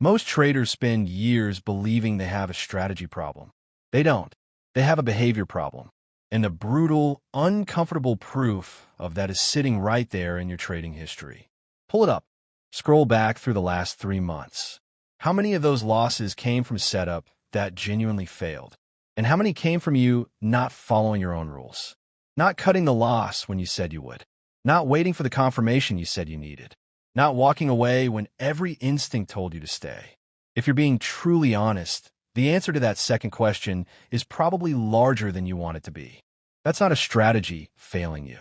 Most traders spend years believing they have a strategy problem. They don't. They have a behavior problem. And the brutal, uncomfortable proof of that is sitting right there in your trading history. Pull it up. Scroll back through the last 3 months. How many of those losses came from setup that genuinely failed? And how many came from you not following your own rules? Not cutting the loss when you said you would. Not waiting for the confirmation you said you needed. Not walking away when every instinct told you to stay. If you're being truly honest, the answer to that second question is probably larger than you want it to be. That's not a strategy failing you.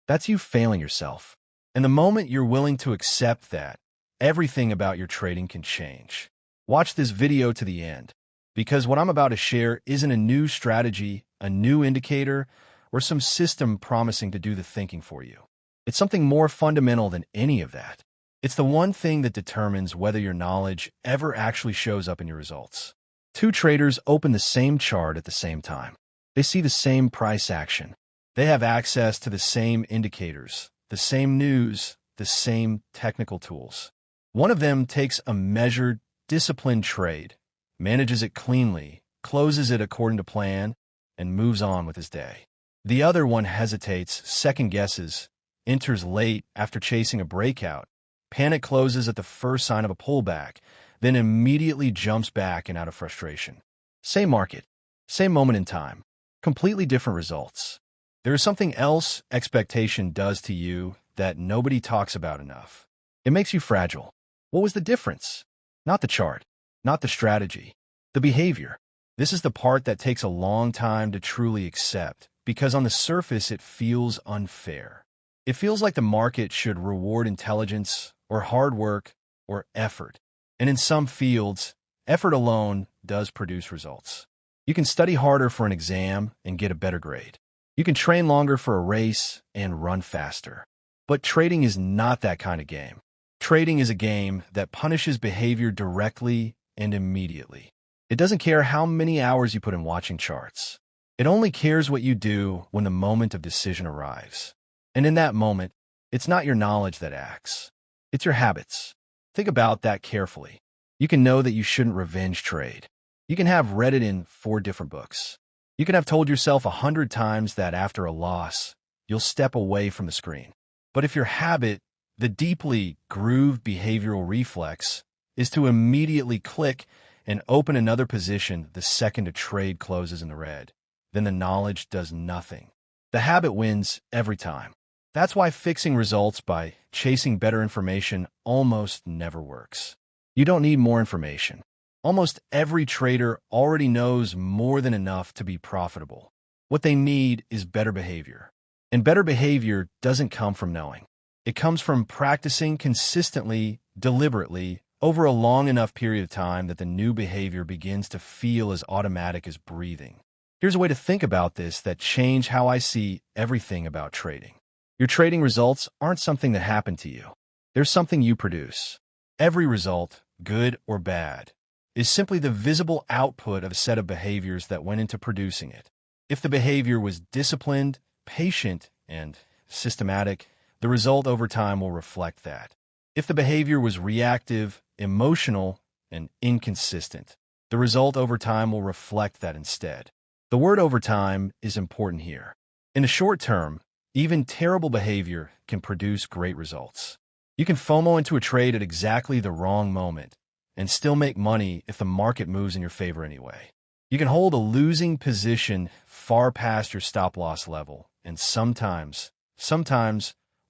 That's you failing yourself. And the moment you're willing to accept that, everything about your trading can change. Watch this video to the end, because what I'm about to share isn't a new strategy, a new indicator, or some system promising to do the thinking for you. It's something more fundamental than any of that. It's the one thing that determines whether your knowledge ever actually shows up in your results. Two traders open the same chart at the same time. They see the same price action. They have access to the same indicators, the same news, the same technical tools. One of them takes a measured, disciplined trade, manages it cleanly, closes it according to plan, and moves on with his day. The other one hesitates, second guesses, enters late after chasing a breakout, panic closes at the first sign of a pullback, then immediately jumps back and out of frustration. Same market, same moment in time, completely different results. There is something else expectation does to you that nobody talks about enough. It makes you fragile. What was the difference? Not the chart, not the strategy, the behavior. This is the part that takes a long time to truly accept, because on the surface it feels unfair. It feels like the market should reward intelligence or hard work or effort. And in some fields, effort alone does produce results. You can study harder for an exam and get a better grade. You can train longer for a race and run faster. But trading is not that kind of game. Trading is a game that punishes behavior directly and immediately. It doesn't care how many hours you put in watching charts. It only cares what you do when the moment of decision arrives. And in that moment, it's not your knowledge that acts. It's your habits. Think about that carefully. You can know that you shouldn't revenge trade. You can have read it in 4 different books. You can have told yourself 100 times that after a loss, you'll step away from the screen. But if your habit, the deeply grooved behavioral reflex, is to immediately click and open another position the second a trade closes in the red, then the knowledge does nothing. The habit wins every time. That's why fixing results by chasing better information almost never works. You don't need more information. Almost every trader already knows more than enough to be profitable. What they need is better behavior. And better behavior doesn't come from knowing. It comes from practicing consistently, deliberately, over a long enough period of time that the new behavior begins to feel as automatic as breathing. Here's a way to think about this that changed how I see everything about trading. Your trading results aren't something that happened to you. They're something you produce. Every result, good or bad, is simply the visible output of a set of behaviors that went into producing it. If the behavior was disciplined, patient, and systematic, the result over time will reflect that. If the behavior was reactive, emotional, and inconsistent, the result over time will reflect that instead. The word over time is important here. In the short term, even terrible behavior can produce great results. You can FOMO into a trade at exactly the wrong moment and still make money if the market moves in your favor anyway. You can hold a losing position far past your stop-loss level and sometimes,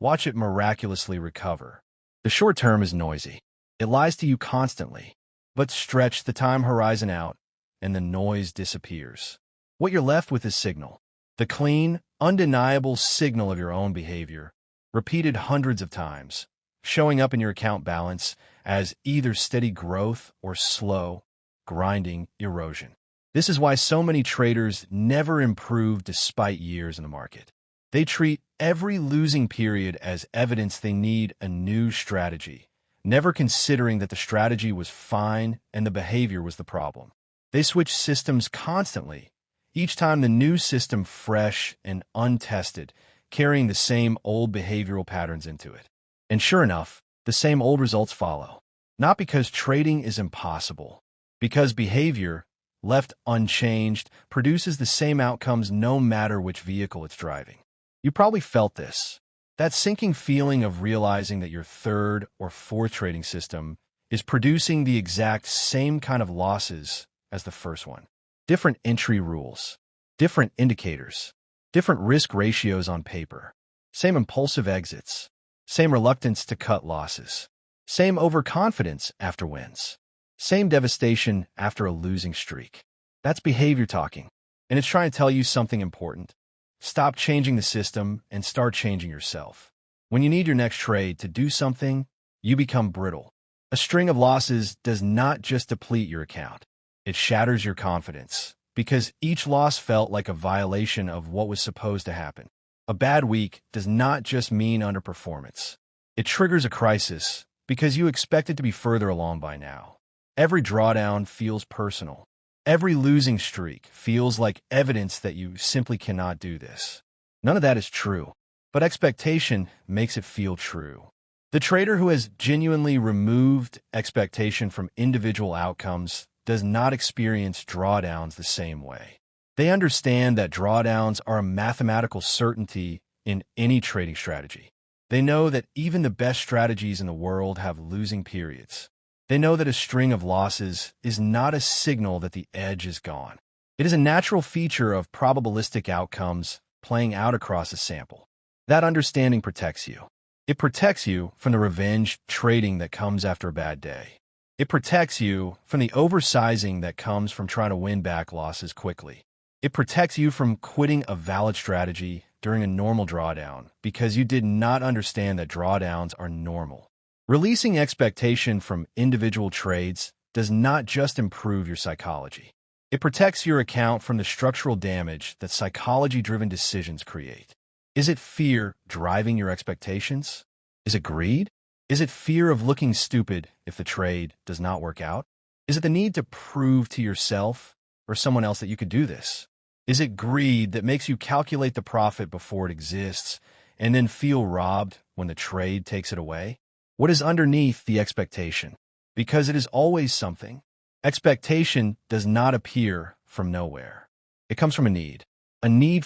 watch it miraculously recover. The short term is noisy. It lies to you constantly, but stretch the time horizon out and the noise disappears. What you're left with is signal. The clean, undeniable signal of your own behavior, repeated hundreds of times, showing up in your account balance as either steady growth or slow, grinding erosion. This is why so many traders never improve despite years in the market. They treat every losing period as evidence they need a new strategy, never considering that the strategy was fine and the behavior was the problem. They switch systems constantly, each time the new system fresh and untested, carrying the same old behavioral patterns into it. And sure enough, the same old results follow. Not because trading is impossible, because behavior, left unchanged, produces the same outcomes no matter which vehicle it's driving. You probably felt this. That sinking feeling of realizing that your third or fourth trading system is producing the exact same kind of losses as the first one. Different entry rules, different indicators, different risk ratios on paper, same impulsive exits, same reluctance to cut losses, same overconfidence after wins, same devastation after a losing streak. That's behavior talking, and it's trying to tell you something important. Stop changing the system and start changing yourself. When you need your next trade to do something, you become brittle. A string of losses does not just deplete your account. It shatters your confidence, because each loss felt like a violation of what was supposed to happen. A bad week does not just mean underperformance. It triggers a crisis, because you expect it to be further along by now. Every drawdown feels personal. Every losing streak feels like evidence that you simply cannot do this. None of that is true, but expectation makes it feel true. The trader who has genuinely removed expectation from individual outcomes does not experience drawdowns the same way. They understand that drawdowns are a mathematical certainty in any trading strategy. They know that even the best strategies in the world have losing periods. They know that a string of losses is not a signal that the edge is gone. It is a natural feature of probabilistic outcomes playing out across a sample. That understanding protects you. It protects you from the revenge trading that comes after a bad day. It protects you from the oversizing that comes from trying to win back losses quickly. It protects you from quitting a valid strategy during a normal drawdown because you did not understand that drawdowns are normal. Releasing expectation from individual trades does not just improve your psychology. It protects your account from the structural damage that psychology-driven decisions create. Is it fear driving your expectations? Is it greed? Is it fear of looking stupid if the trade does not work out? Is it the need to prove to yourself or someone else that you could do this? Is it greed that makes you calculate the profit before it exists and then feel robbed when the trade takes it away? What is underneath the expectation? Because it is always something. Expectation does not appear from nowhere. It comes from a need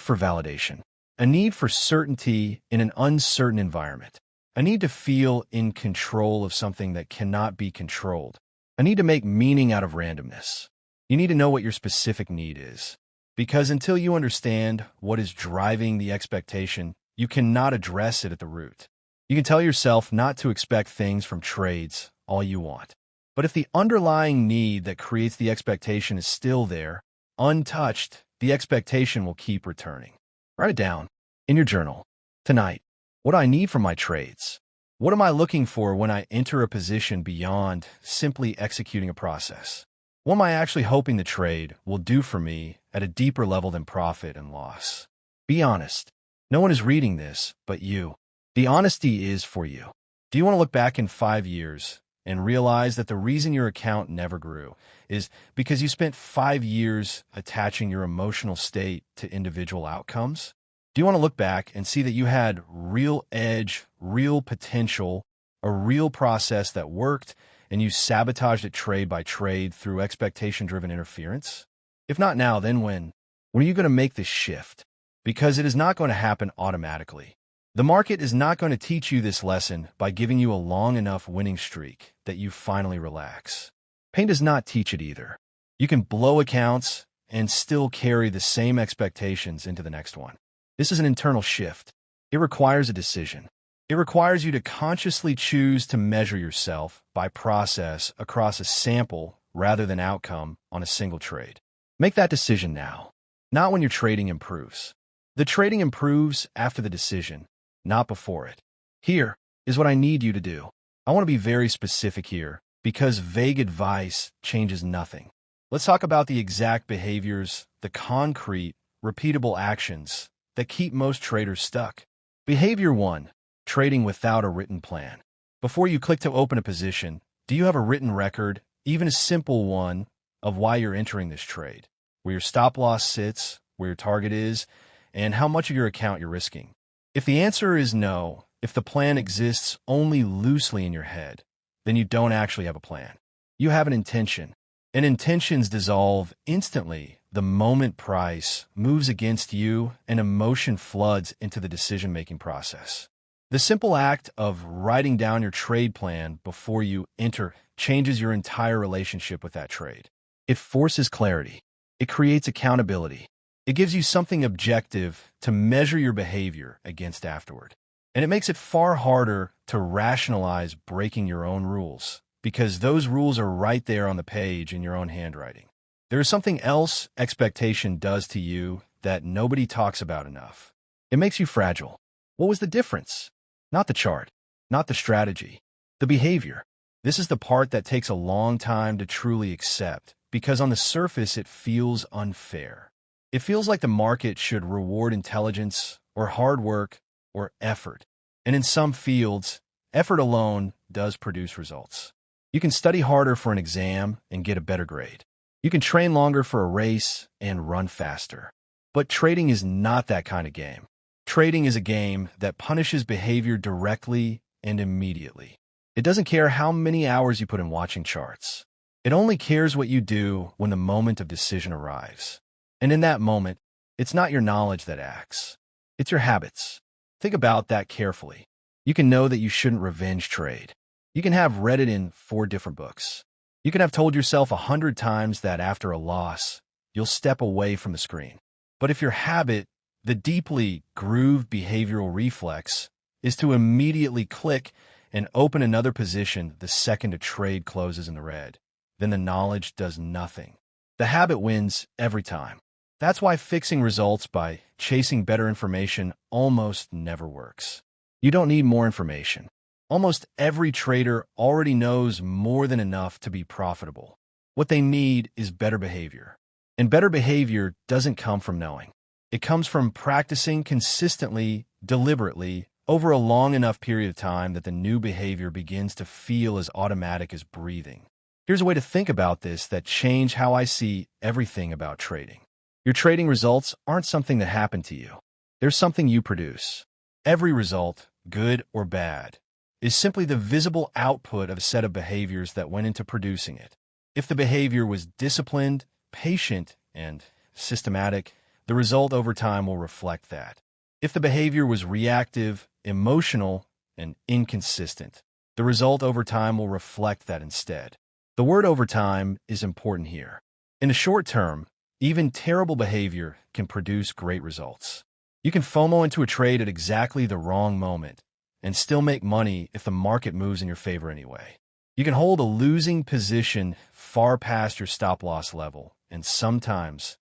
for validation, a need for certainty in an uncertain environment, a need to feel in control of something that cannot be controlled, a need to make meaning out of randomness. You need to know what your specific need is, because until you understand what is driving the expectation, you cannot address it at the root. You can tell yourself not to expect things from trades all you want. But if the underlying need that creates the expectation is still there, untouched, the expectation will keep returning. Write it down in your journal. Tonight, what do I need from my trades? What am I looking for when I enter a position beyond simply executing a process? What am I actually hoping the trade will do for me at a deeper level than profit and loss? Be honest. No one is reading this but you. The honesty is for you. Do you want to look back in 5 years and realize that the reason your account never grew is because you spent 5 years attaching your emotional state to individual outcomes? Do you want to look back and see that you had real edge, real potential, a real process that worked, and you sabotaged it trade by trade through expectation-driven interference? If not now, then when? When are you going to make this shift? Because it is not going to happen automatically. The market is not going to teach you this lesson by giving you a long enough winning streak that you finally relax. Pain does not teach it either. You can blow accounts and still carry the same expectations into the next one. This is an internal shift. It requires a decision. It requires you to consciously choose to measure yourself by process across a sample rather than outcome on a single trade. Make that decision now, not when your trading improves. The trading improves after the decision, not before it. Here is what I need you to do. I want to be very specific here because vague advice changes nothing. Let's talk about the exact behaviors, the concrete, repeatable actions that keep most traders stuck. Behavior 1, trading without a written plan. Before you click to open a position, do you have a written record, even a simple one, of why you're entering this trade, where your stop loss sits, where your target is, and how much of your account you're risking? If the answer is no, if the plan exists only loosely in your head, then you don't actually have a plan. You have an intention, and intentions dissolve instantly the moment price moves against you and emotion floods into the decision-making process. The simple act of writing down your trade plan before you enter changes your entire relationship with that trade. It forces clarity. It creates accountability. It gives you something objective to measure your behavior against afterward. And it makes it far harder to rationalize breaking your own rules, because those rules are right there on the page in your own handwriting. There is something else expectation does to you that nobody talks about enough. It makes you fragile. What was the difference? Not the chart, not the strategy, the behavior. This is the part that takes a long time to truly accept, because on the surface it feels unfair. It feels like the market should reward intelligence or hard work or effort. And in some fields, effort alone does produce results. You can study harder for an exam and get a better grade. You can train longer for a race and run faster. But trading is not that kind of game. Trading is a game that punishes behavior directly and immediately. It doesn't care how many hours you put in watching charts. It only cares what you do when the moment of decision arrives. And in that moment, it's not your knowledge that acts. It's your habits. Think about that carefully. You can know that you shouldn't revenge trade. You can have read it in 4 different books. You can have told yourself 100 times that after a loss, you'll step away from the screen. But if your habit, the deeply grooved behavioral reflex, is to immediately click and open another position the second a trade closes in the red, then the knowledge does nothing. The habit wins every time. That's why fixing results by chasing better information almost never works. You don't need more information. Almost every trader already knows more than enough to be profitable. What they need is better behavior. And better behavior doesn't come from knowing. It comes from practicing consistently, deliberately, over a long enough period of time that the new behavior begins to feel as automatic as breathing. Here's a way to think about this that changed how I see everything about trading. Your trading results aren't something that happened to you. They're something you produce. Every result, good or bad, is simply the visible output of a set of behaviors that went into producing it. If the behavior was disciplined, patient, and systematic, the result over time will reflect that. If the behavior was reactive, emotional, and inconsistent, the result over time will reflect that instead. The word over time is important here. In the short term, even terrible behavior can produce great results. You can FOMO into a trade at exactly the wrong moment and still make money if the market moves in your favor anyway. You can hold a losing position far past your stop-loss level and sometimes,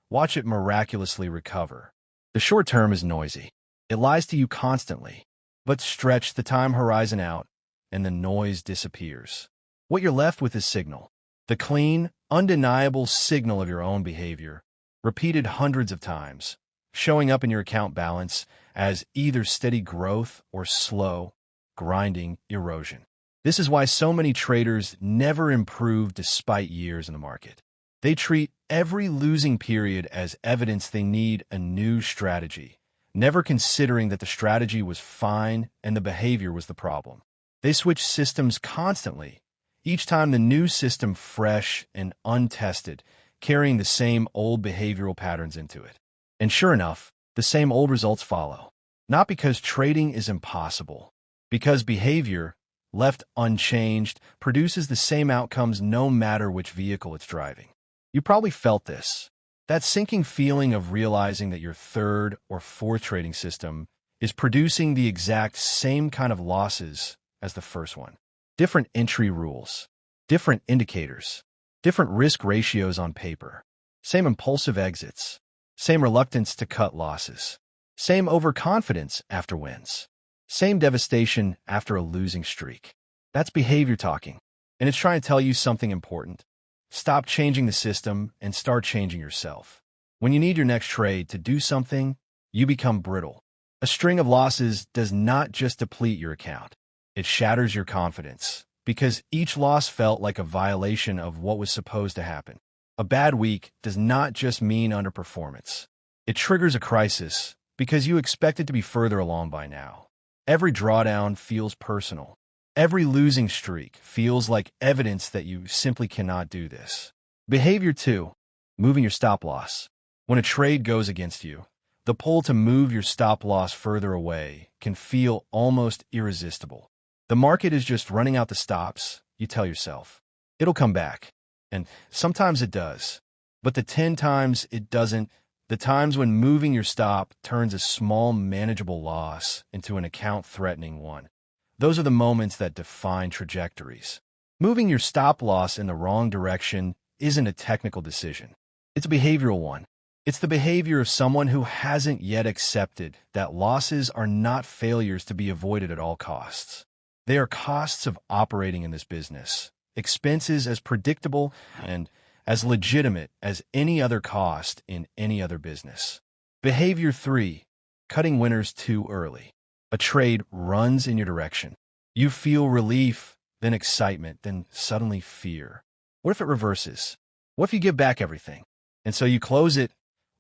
watch it miraculously recover. The short term is noisy. It lies to you constantly, but stretch the time horizon out and the noise disappears. What you're left with is signal. The clean, undeniable signal of your own behavior, repeated hundreds of times, showing up in your account balance as either steady growth or slow, grinding erosion. This is why so many traders never improve despite years in the market. They treat every losing period as evidence they need a new strategy, never considering that the strategy was fine and the behavior was the problem. They switch systems constantly, each time the new system fresh and untested, carrying the same old behavioral patterns into it. And sure enough, the same old results follow. Not because trading is impossible, because behavior, left unchanged, produces the same outcomes no matter which vehicle it's driving. You probably felt this. That sinking feeling of realizing that your third or fourth trading system is producing the exact same kind of losses as the first one. Different entry rules, different indicators, different risk ratios on paper, same impulsive exits, same reluctance to cut losses, same overconfidence after wins, same devastation after a losing streak. That's behavior talking, and it's trying to tell you something important. Stop changing the system and start changing yourself. When you need your next trade to do something, you become brittle. A string of losses does not just deplete your account. It shatters your confidence, because each loss felt like a violation of what was supposed to happen. A bad week does not just mean underperformance. It triggers a crisis, because you expect it to be further along by now. Every drawdown feels personal. Every losing streak feels like evidence that you simply cannot do this. Behavior 2, moving your stop loss. When a trade goes against you, the pull to move your stop loss further away can feel almost irresistible. The market is just running out the stops, you tell yourself. It'll come back. And sometimes it does. But the 10 times it doesn't, the times when moving your stop turns a small manageable loss into an account-threatening one, those are the moments that define trajectories. Moving your stop loss in the wrong direction isn't a technical decision. It's a behavioral one. It's the behavior of someone who hasn't yet accepted that losses are not failures to be avoided at all costs. They are costs of operating in this business, expenses as predictable and as legitimate as any other cost in any other business. Behavior 3, cutting winners too early. A trade runs in your direction. You feel relief, then excitement, then suddenly fear. What if it reverses? What if you give back everything? And so you close it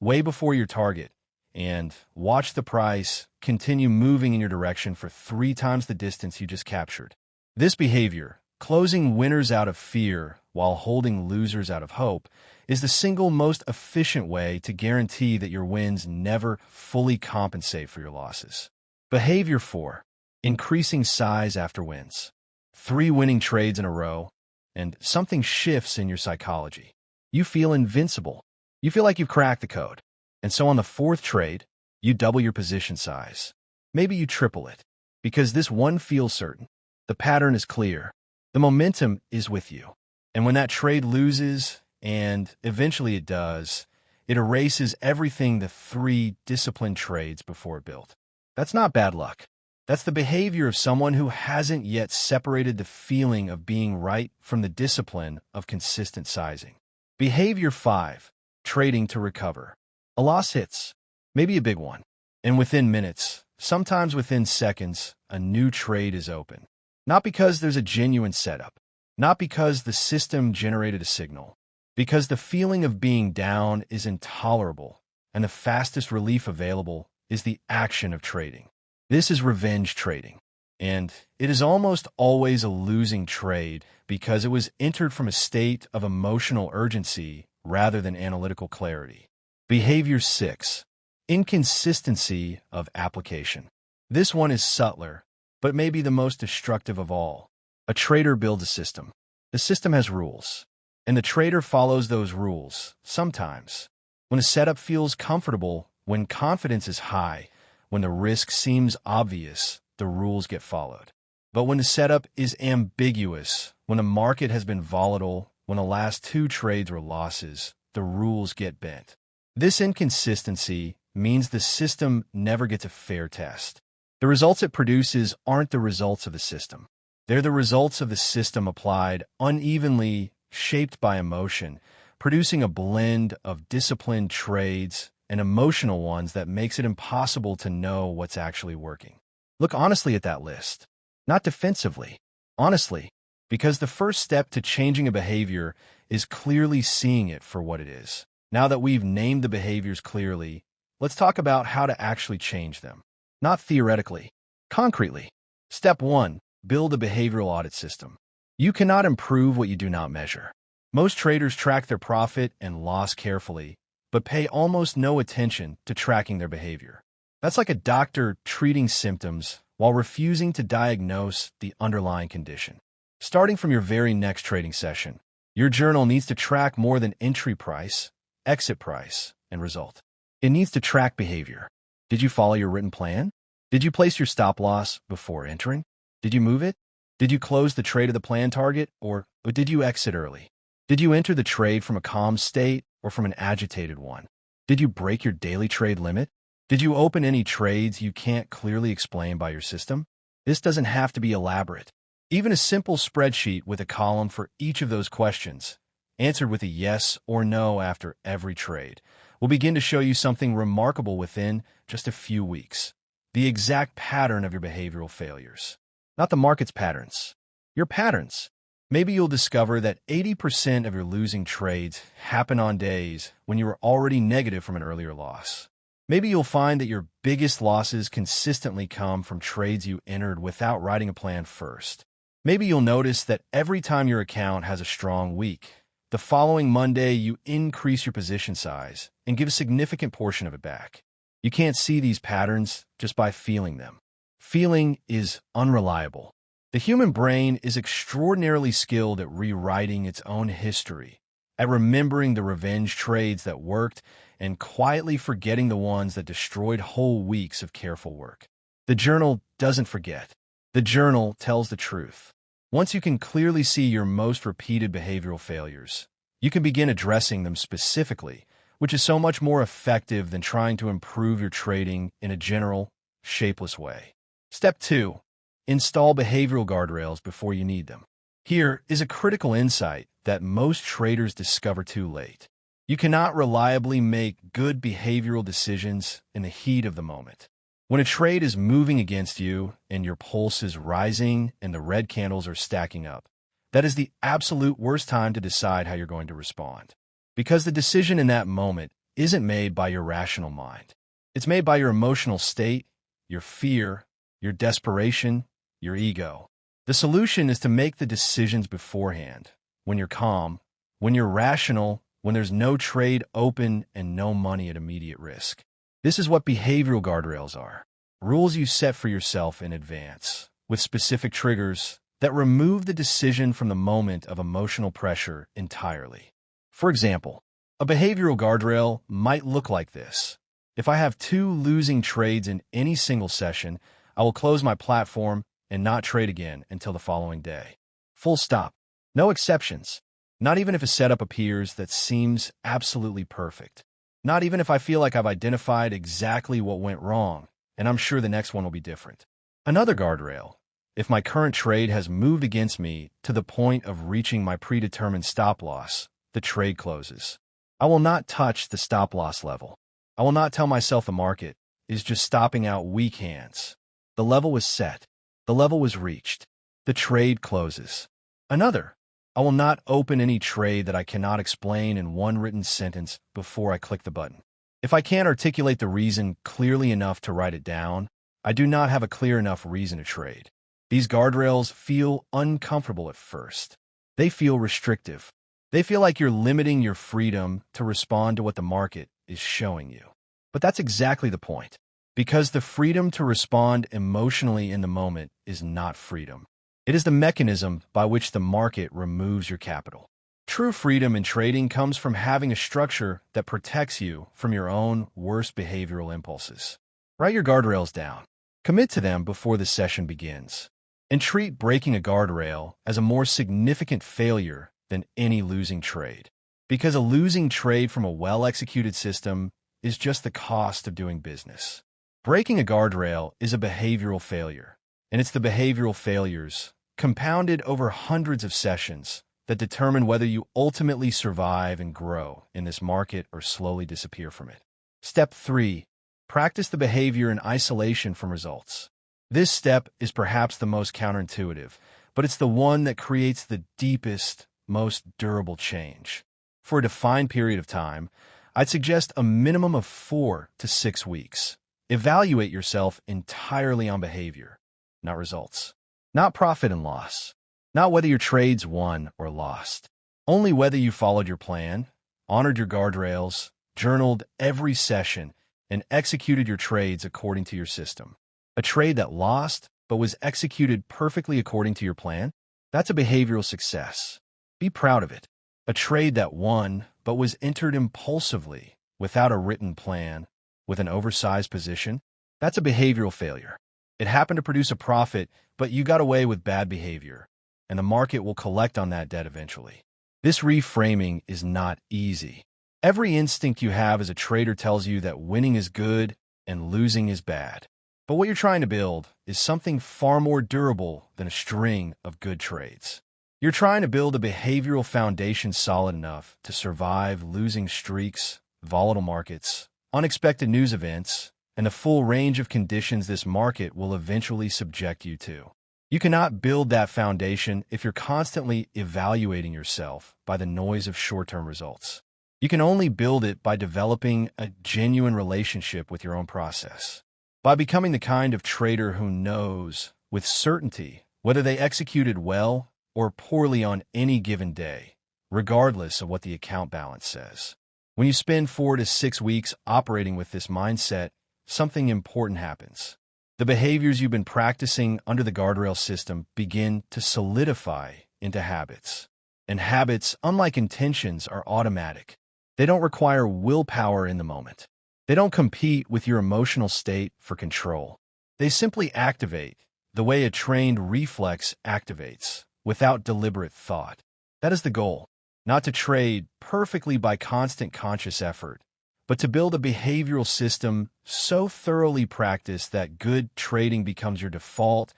way before your target and watch the price continue moving in your direction for 3 times the distance you just captured. This behavior, closing winners out of fear while holding losers out of hope, is the single most efficient way to guarantee that your wins never fully compensate for your losses. Behavior 4, increasing size after wins. 3 winning trades in a row, and something shifts in your psychology. You feel invincible. You feel like you've cracked the code. And so on the 4th trade, you double your position size. Maybe you triple it, because this one feels certain. The pattern is clear. The momentum is with you. And when that trade loses, and eventually it does, it erases everything the 3 disciplined trades before it built. That's not bad luck. That's the behavior of someone who hasn't yet separated the feeling of being right from the discipline of consistent sizing. Behavior 5, trading to recover. A loss hits, maybe a big one, and within minutes, sometimes within seconds, a new trade is open. Not because there's a genuine setup, not because the system generated a signal, because the feeling of being down is intolerable, and the fastest relief available is the action of trading. This is revenge trading, and it is almost always a losing trade because it was entered from a state of emotional urgency rather than analytical clarity. Behavior 6, inconsistency of application. This one is subtler, but maybe the most destructive of all. A trader builds a system. The system has rules, and the trader follows those rules, sometimes. When a setup feels comfortable, when confidence is high, when the risk seems obvious, the rules get followed. But when the setup is ambiguous, when the market has been volatile, when the last 2 trades were losses, the rules get bent. This inconsistency means the system never gets a fair test. The results it produces aren't the results of the system. They're the results of the system applied unevenly, shaped by emotion, producing a blend of disciplined trades and emotional ones that makes it impossible to know what's actually working. Look honestly at that list, not defensively, honestly, because the first step to changing a behavior is clearly seeing it for what it is. Now that we've named the behaviors clearly, let's talk about how to actually change them. Not theoretically, concretely. Step 1, build a behavioral audit system. You cannot improve what you do not measure. Most traders track their profit and loss carefully, but pay almost no attention to tracking their behavior. That's like a doctor treating symptoms while refusing to diagnose the underlying condition. Starting from your very next trading session, your journal needs to track more than entry price, exit price, and result. It needs to track behavior. Did you follow your written plan? Did you place your stop loss before entering? Did you move it? Did you close the trade of the plan target, or did you exit early? Did you enter the trade from a calm state or from an agitated one? Did you break your daily trade limit? Did you open any trades you can't clearly explain by your system? This doesn't have to be elaborate. Even a simple spreadsheet with a column for each of those questions, answered with a yes or no after every trade, will begin to show you something remarkable within just a few weeks. The exact pattern of your behavioral failures. Not the market's patterns. Your patterns. Maybe you'll discover that 80% of your losing trades happen on days when you were already negative from an earlier loss. Maybe you'll find that your biggest losses consistently come from trades you entered without writing a plan first. Maybe you'll notice that every time your account has a strong week, the following Monday you increase your position size and give a significant portion of it back. You can't see these patterns just by feeling them. Feeling is unreliable. The human brain is extraordinarily skilled at rewriting its own history, at remembering the revenge trades that worked and quietly forgetting the ones that destroyed whole weeks of careful work. The journal doesn't forget. The journal tells the truth. Once you can clearly see your most repeated behavioral failures, you can begin addressing them specifically, which is so much more effective than trying to improve your trading in a general, shapeless way. Step 2. Install behavioral guardrails before you need them. Here is a critical insight that most traders discover too late. You cannot reliably make good behavioral decisions in the heat of the moment. When a trade is moving against you and your pulse is rising and the red candles are stacking up, that is the absolute worst time to decide how you're going to respond. Because the decision in that moment isn't made by your rational mind. It's made by your emotional state, your fear, your desperation, your ego. The solution is to make the decisions beforehand, when you're calm, when you're rational, when there's no trade open and no money at immediate risk. This is what behavioral guardrails are. Rules you set for yourself in advance, with specific triggers that remove the decision from the moment of emotional pressure entirely. For example, a behavioral guardrail might look like this. If I have 2 losing trades in any single session, I will close my platform and not trade again until the following day. Full stop. No exceptions. Not even if a setup appears that seems absolutely perfect. Not even if I feel like I've identified exactly what went wrong, and I'm sure the next one will be different. Another guardrail. If my current trade has moved against me to the point of reaching my predetermined stop loss, the trade closes. I will not touch the stop loss level. I will not tell myself the market is just stopping out weak hands. The level was set. The level was reached. The trade closes. Another. I will not open any trade that I cannot explain in one written sentence before I click the button. If I can't articulate the reason clearly enough to write it down, I do not have a clear enough reason to trade. These guardrails feel uncomfortable at first. They feel restrictive. They feel like you're limiting your freedom to respond to what the market is showing you. But that's exactly the point. Because the freedom to respond emotionally in the moment is not freedom. It is the mechanism by which the market removes your capital. True freedom in trading comes from having a structure that protects you from your own worst behavioral impulses. Write your guardrails down. Commit to them before the session begins. And treat breaking a guardrail as a more significant failure than any losing trade. Because a losing trade from a well-executed system is just the cost of doing business. Breaking a guardrail is a behavioral failure, and it's the behavioral failures, compounded over hundreds of sessions, that determine whether you ultimately survive and grow in this market or slowly disappear from it. Step 3. Practice the behavior in isolation from results. This step is perhaps the most counterintuitive, but it's the one that creates the deepest, most durable change. For a defined period of time, I'd suggest a minimum of 4 to 6 weeks. Evaluate yourself entirely on behavior, not results. Not profit and loss. Not whether your trades won or lost. Only whether you followed your plan, honored your guardrails, journaled every session, and executed your trades according to your system. A trade that lost but was executed perfectly according to your plan? That's a behavioral success. Be proud of it. A trade that won but was entered impulsively, without a written plan, with an oversized position? That's a behavioral failure. It happened to produce a profit, but you got away with bad behavior, and the market will collect on that debt eventually. This reframing is not easy. Every instinct you have as a trader tells you that winning is good and losing is bad. But what you're trying to build is something far more durable than a string of good trades. You're trying to build a behavioral foundation solid enough to survive losing streaks, volatile markets, unexpected news events, and the full range of conditions this market will eventually subject you to. You cannot build that foundation if you're constantly evaluating yourself by the noise of short-term results. You can only build it by developing a genuine relationship with your own process, by becoming the kind of trader who knows with certainty whether they executed well or poorly on any given day, regardless of what the account balance says. When you spend 4 to 6 weeks operating with this mindset, something important happens. The behaviors you've been practicing under the guardrail system begin to solidify into habits. And habits, unlike intentions, are automatic. They don't require willpower in the moment. They don't compete with your emotional state for control. They simply activate the way a trained reflex activates, without deliberate thought. That is the goal, not to trade perfectly by constant conscious effort, but to build a behavioral system so thoroughly practiced that good trading becomes your default,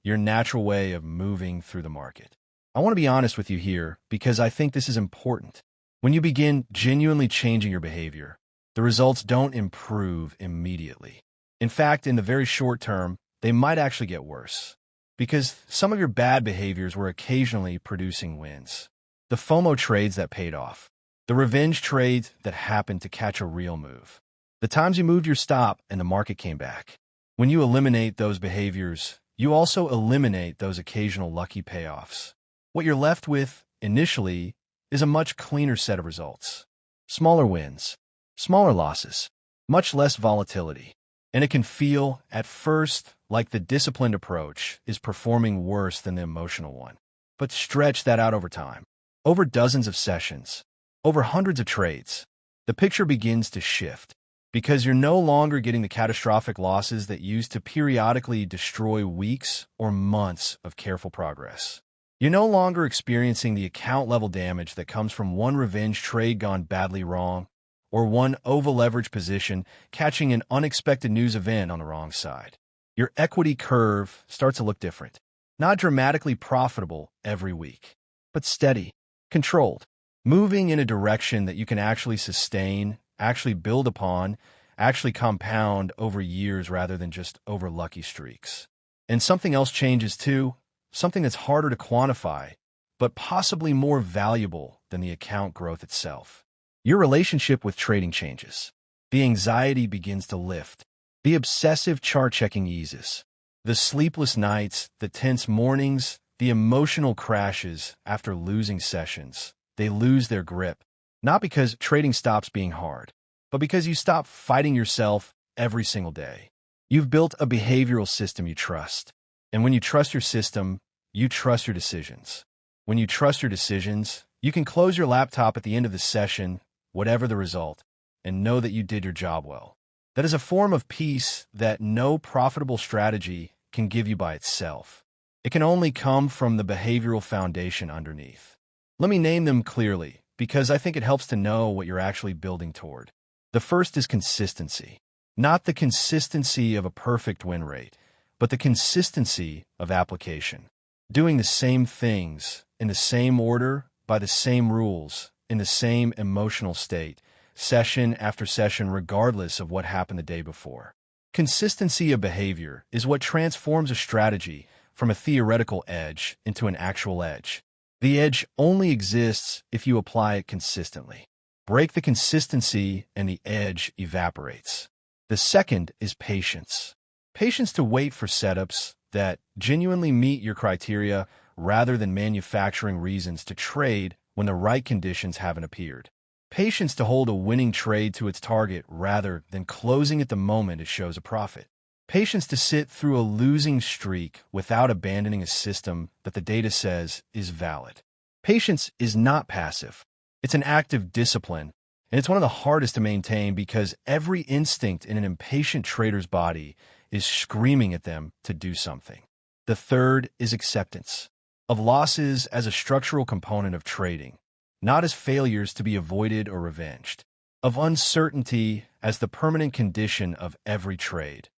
your natural way of moving through the market. I want to be honest with you here because I think this is important. When you begin genuinely changing your behavior, the results don't improve immediately. In fact, in the very short term, they might actually get worse, because some of your bad behaviors were occasionally producing wins. The FOMO trades that paid off. The revenge trades that happened to catch a real move. The times you moved your stop and the market came back. When you eliminate those behaviors, you also eliminate those occasional lucky payoffs. What you're left with, initially, is a much cleaner set of results. Smaller wins, smaller losses, much less volatility. And it can feel, at first, like the disciplined approach is performing worse than the emotional one. But stretch that out over time. Over dozens of sessions, over hundreds of trades, the picture begins to shift, because you're no longer getting the catastrophic losses that used to periodically destroy weeks or months of careful progress. You're no longer experiencing the account-level damage that comes from one revenge trade gone badly wrong, or one over-leveraged position catching an unexpected news event on the wrong side. Your equity curve starts to look different. Not dramatically profitable every week, but steady, controlled, moving in a direction that you can actually sustain, actually build upon, actually compound over years rather than just over lucky streaks. And something else changes too, something that's harder to quantify, but possibly more valuable than the account growth itself. Your relationship with trading changes. The anxiety begins to lift. The obsessive chart checking eases. The sleepless nights, the tense mornings, the emotional crashes after losing sessions, they lose their grip. Not because trading stops being hard, but because you stop fighting yourself every single day. You've built a behavioral system you trust. And when you trust your system, you trust your decisions. When you trust your decisions, you can close your laptop at the end of the session, whatever the result, and know that you did your job well. That is a form of peace that no profitable strategy can give you by itself. It can only come from the behavioral foundation underneath. Let me name them clearly, because I think it helps to know what you're actually building toward. The first is consistency. Not the consistency of a perfect win rate, but the consistency of application. Doing the same things, in the same order, by the same rules, in the same emotional state, session after session, regardless of what happened the day before. Consistency of behavior is what transforms a strategy from a theoretical edge into an actual edge. The edge only exists if you apply it consistently. Break the consistency and the edge evaporates. The second is patience. Patience to wait for setups that genuinely meet your criteria rather than manufacturing reasons to trade when the right conditions haven't appeared. Patience to hold a winning trade to its target rather than closing at the moment it shows a profit. Patience to sit through a losing streak without abandoning a system that the data says is valid. Patience is not passive. It's an active discipline, and it's one of the hardest to maintain because every instinct in an impatient trader's body is screaming at them to do something. The third is acceptance of losses as a structural component of trading, not as failures to be avoided or revenged, of uncertainty as the permanent condition of every trade,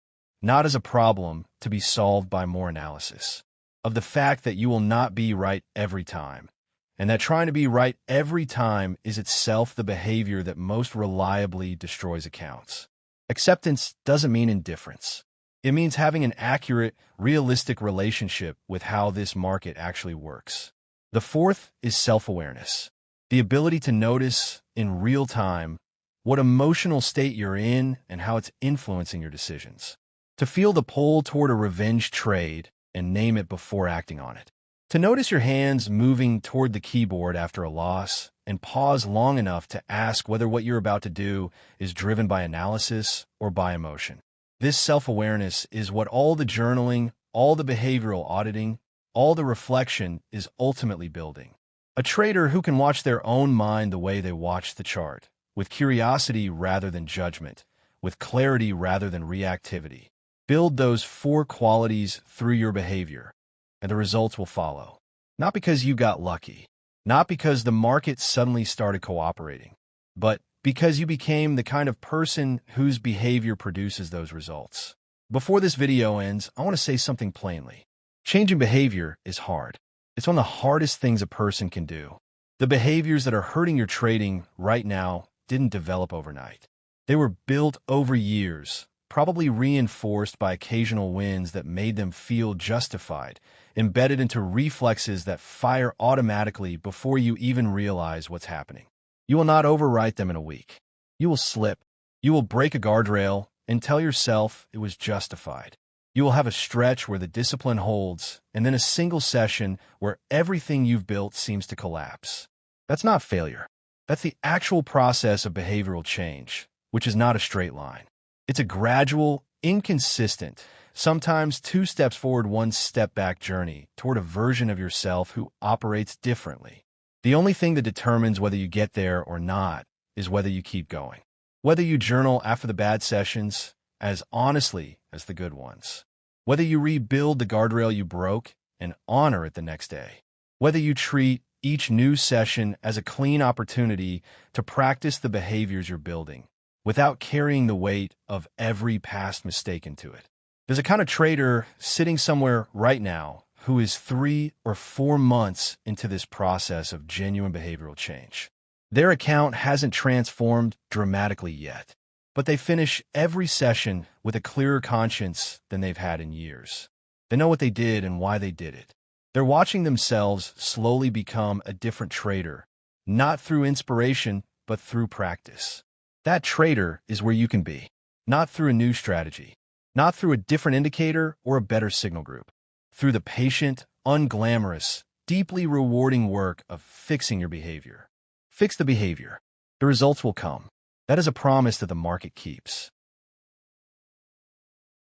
not as a problem to be solved by more analysis, of the fact that you will not be right every time, and that trying to be right every time is itself the behavior that most reliably destroys accounts. Acceptance doesn't mean indifference. It means having an accurate, realistic relationship with how this market actually works. The fourth is self-awareness. The ability to notice in real time what emotional state you're in and how it's influencing your decisions. To feel the pull toward a revenge trade and name it before acting on it. To notice your hands moving toward the keyboard after a loss and pause long enough to ask whether what you're about to do is driven by analysis or by emotion. This self-awareness is what all the journaling, all the behavioral auditing, all the reflection is ultimately building. A trader who can watch their own mind the way they watch the chart, with curiosity rather than judgment, with clarity rather than reactivity. Build those 4 qualities through your behavior, and the results will follow. Not because you got lucky, not because the market suddenly started cooperating, but because you became the kind of person whose behavior produces those results. Before this video ends, I want to say something plainly. Changing behavior is hard. It's one of the hardest things a person can do. The behaviors that are hurting your trading right now didn't develop overnight. They were built over years, probably reinforced by occasional wins that made them feel justified, embedded into reflexes that fire automatically before you even realize what's happening. You will not overwrite them in a week. You will slip. You will break a guardrail and tell yourself it was justified. You will have a stretch where the discipline holds, and then a single session where everything you've built seems to collapse. That's not failure. That's the actual process of behavioral change, which is not a straight line. It's a gradual, inconsistent, sometimes 2 steps forward, 1 step back journey toward a version of yourself who operates differently. The only thing that determines whether you get there or not is whether you keep going. Whether you journal after the bad sessions as honestly as the good ones. Whether you rebuild the guardrail you broke and honor it the next day. Whether you treat each new session as a clean opportunity to practice the behaviors you're building without carrying the weight of every past mistake into it. There's a kind of trader sitting somewhere right now who is 3 or 4 months into this process of genuine behavioral change. Their account hasn't transformed dramatically yet, but they finish every session with a clearer conscience than they've had in years. They know what they did and why they did it. They're watching themselves slowly become a different trader, not through inspiration, but through practice. That trader is where you can be, not through a new strategy, not through a different indicator or a better signal group, through the patient, unglamorous, deeply rewarding work of fixing your behavior. Fix the behavior. The results will come. That is a promise that the market keeps.